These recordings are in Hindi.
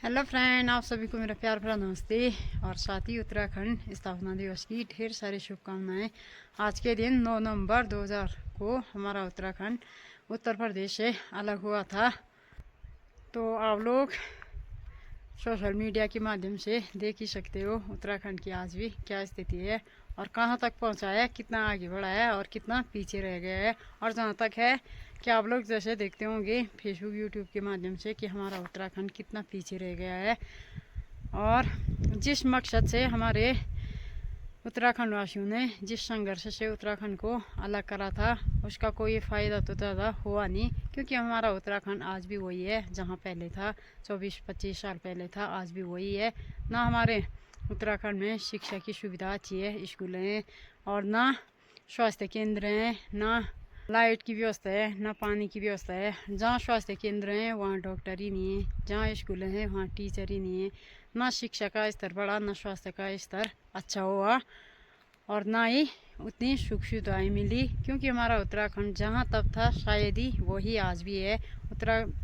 हेलो फ्रेंड, आप सभी को मेरा प्यार भरा नमस्ते और साथ ही उत्तराखंड स्थापना दिवस की ढेर सारी शुभकामनाएं। आज के दिन 9 नवंबर 2000 को हमारा उत्तराखंड उत्तर प्रदेश से अलग हुआ था। तो आप लोग सोशल मीडिया के माध्यम से देख ही सकते हो उत्तराखंड की आज भी क्या स्थिति है और कहाँ तक पहुँचा है, कितना आगे बढ़ा है और कितना पीछे रह गया है। और जहाँ तक है कि आप लोग जैसे देखते होंगे फेसबुक यूट्यूब के माध्यम से कि हमारा उत्तराखंड कितना पीछे रह गया है और जिस मकसद से हमारे उत्तराखंड वासियों ने जिस संघर्ष से उत्तराखंड को अलग करा था उसका कोई फ़ायदा तो ज़्यादा हुआ नहीं, क्योंकि हमारा उत्तराखंड आज भी वही है जहाँ पहले था। 24-25 साल पहले था, आज भी वही है। ना हमारे उत्तराखंड में शिक्षा की सुविधा अच्छी है, स्कूल हैं और ना स्वास्थ्य केंद्र हैं, ना लाइट की व्यवस्था है, ना पानी की व्यवस्था है। जहाँ स्वास्थ्य केंद्र हैं वहाँ डॉक्टर ही नहीं है, जहाँ स्कूल हैं वहाँ टीचर ही नहीं है। ना शिक्षा का स्तर बढ़ा, ना स्वास्थ्य का स्तर अच्छा हुआ और ना ही उतनी सुख सुविधाएँ मिली, क्योंकि हमारा उत्तराखंड जहाँ तब था शायद ही वही आज भी है।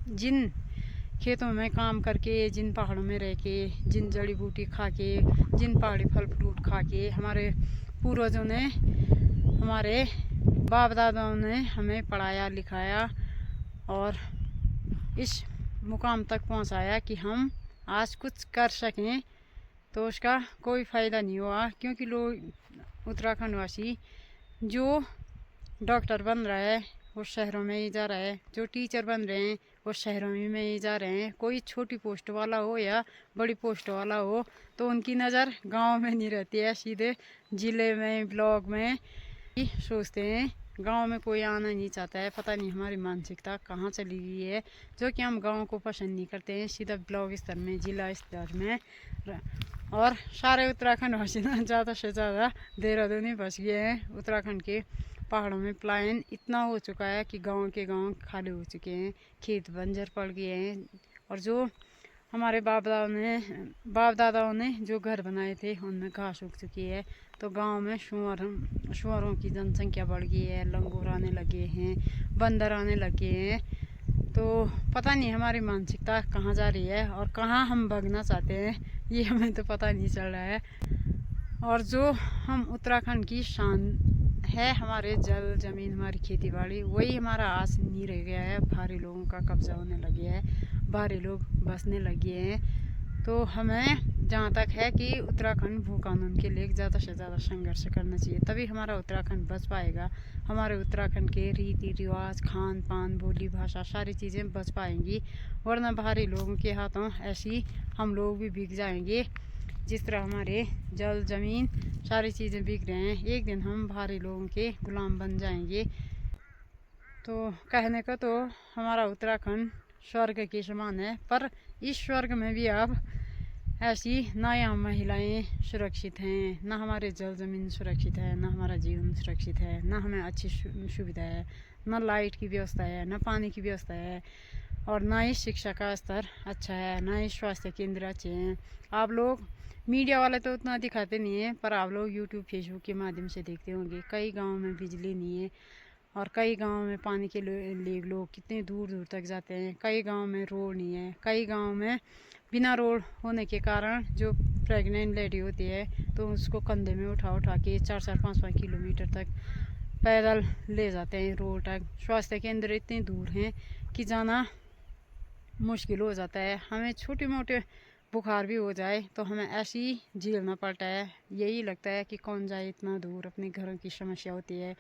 जिन खेतों में काम करके, जिन पहाड़ों में रह के, जिन जड़ी बूटी खा के, जिन पहाड़ी फल फ्रूट खा के हमारे पूर्वजों ने, हमारे बाप दादाओं ने हमें पढ़ाया लिखाया और इस मुकाम तक पहुंचाया कि हम आज कुछ कर सकें, तो उसका कोई फ़ायदा नहीं हुआ। क्योंकि लोग उत्तराखंड वासी जो डॉक्टर बन रहा है वो शहरों में ही जा रहा है, जो टीचर बन रहे हैं वो शहरों में ही जा रहे हैं। कोई छोटी पोस्ट वाला हो या बड़ी पोस्ट वाला हो तो उनकी नज़र गांव में नहीं रहती है, सीधे ज़िले में ब्लॉक में ही सोचते हैं। गांव में कोई आना नहीं चाहता है। पता नहीं हमारी मानसिकता कहाँ चली गई है, जो कि हम गांव को पसंद नहीं करते हैं, सीधा ब्लॉक स्तर में, जिला स्तर में। और सारे उत्तराखंड वासी ना ज़्यादा से ज़्यादा देहरादून ही बस गए हैं। उत्तराखंड के पहाड़ों में पलायन इतना हो चुका है कि गांव के गांव खाली हो चुके हैं, खेत बंजर पड़ गए हैं। और जो हमारे बाप दादाओं ने जो घर बनाए थे उनमें घास उग चुकी है। तो गांव में सुअरों की जनसंख्या बढ़ गई है, लंगूर आने लगे हैं, बंदर आने लगे हैं। तो पता नहीं हमारी मानसिकता कहाँ जा रही है और कहाँ हम भागना चाहते हैं, ये हमें तो पता नहीं चल रहा है। और जो हम उत्तराखंड की शान है, हमारे जल जमीन, हमारी खेती बाड़ी, वही हमारा आज नहीं रह गया है। भारी लोगों का कब्जा होने लगे है, भारी लोग बसने लगे हैं। तो हमें जहाँ तक है कि उत्तराखंड भू कानून के लिए ज़्यादा से ज़्यादा संघर्ष करना चाहिए, तभी हमारा उत्तराखंड बच पाएगा। हमारे उत्तराखंड के रीति रिवाज, खान पान, बोली भाषा, सारी चीज़ें बच पाएंगी। वरना बाहरी लोगों के हाथों ऐसी हम लोग भी बिक जाएंगे, जिस तरह हमारे जल जमीन सारी चीज़ें बिक रहे हैं। एक दिन हम बाहरी लोगों के गुलाम बन जाएंगे। तो कहने का तो हमारा उत्तराखंड स्वर्ग के समान है, पर इस स्वर्ग में भी अब ऐसी ना यहाँ महिलाएं सुरक्षित हैं, ना हमारे जल ज़मीन सुरक्षित है, ना हमारा जीवन सुरक्षित है, ना हमें अच्छी सुविधा है, ना लाइट की व्यवस्था है, ना पानी की व्यवस्था है और ना ही शिक्षा का स्तर अच्छा है, ना ही स्वास्थ्य केंद्र अच्छे हैं। आप लोग मीडिया वाले तो उतना दिखाते नहीं है, पर आप लोग यूट्यूब फेसबुक के माध्यम से देखते होंगे कई गाँव में बिजली नहीं है और कई गांव में पानी के लिए लोग कितने दूर दूर तक जाते हैं। कई गांव में रोड नहीं है, कई गांव में बिना रोड होने के कारण जो प्रेग्नेंट लेडी होती है तो उसको कंधे में उठा उठा के 4-4, 5-5 किलोमीटर तक पैदल ले जाते हैं रोड तक। स्वास्थ्य केंद्र इतने दूर हैं कि जाना मुश्किल हो जाता है। हमें छोटे मोटे बुखार भी हो जाए तो हमें ऐसी झेलना पड़ता है। यही लगता है कि कौन जाए इतना दूर, अपने घरों की समस्या होती है।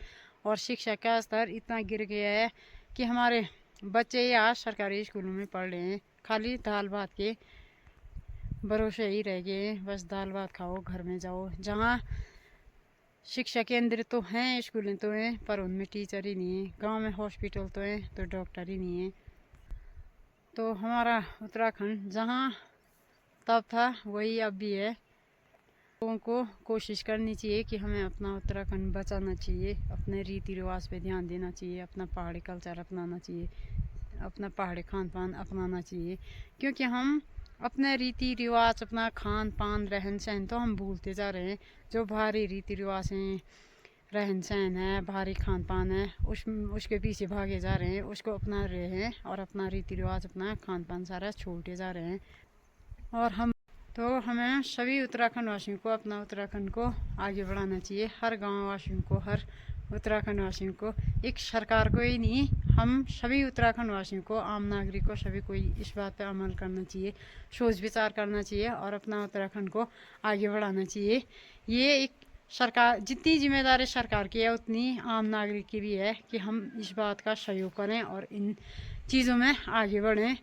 और शिक्षा का स्तर इतना गिर गया है कि हमारे बच्चे यहाँ सरकारी स्कूलों में पढ़ रहे हैं, खाली दाल भात के भरोसे ही रह गए हैं। बस दाल भात खाओ, घर में जाओ। जहाँ शिक्षा केंद्र तो हैं, स्कूलें तो हैं, पर उनमें टीचर ही नहीं है। गांव में हॉस्पिटल तो हैं तो डॉक्टर ही नहीं है। तो हमारा उत्तराखंड जहाँ तब था वही अब भी है। लोगों को कोशिश करनी चाहिए कि हमें अपना उत्तराखंड बचाना चाहिए, अपने रीति रिवाज पे ध्यान देना चाहिए, अपना पहाड़ी कल्चर अपनाना चाहिए, अपना पहाड़ी खान पान अपनाना चाहिए। क्योंकि हम अपने रीति रिवाज, अपना खान पान, रहन सहन तो हम भूलते जा रहे हैं। जो भारी रीति रिवाज हैं, रहन सहन है, भारी खान पान है, उसके पीछे भागे जा रहे हैं, उसको अपना रहे हैं और अपना रीति रिवाज, अपना खान पान सारा छोड़ते जा रहे हैं। और हमें सभी उत्तराखंड वासियों को अपना उत्तराखंड को आगे बढ़ाना चाहिए। हर गांव वासियों को, हर उत्तराखंड वासियों को, एक सरकार को ही नहीं, हम सभी उत्तराखंड वासियों को, आम नागरिक को, सभी को इस बात पे अमल करना चाहिए, सोच विचार करना चाहिए और अपना उत्तराखंड को आगे बढ़ाना चाहिए। ये एक सरकार, जितनी जिम्मेदारी सरकार की है उतनी आम नागरिक की भी है कि हम इस बात का सहयोग करें और इन चीज़ों में आगे बढ़ें।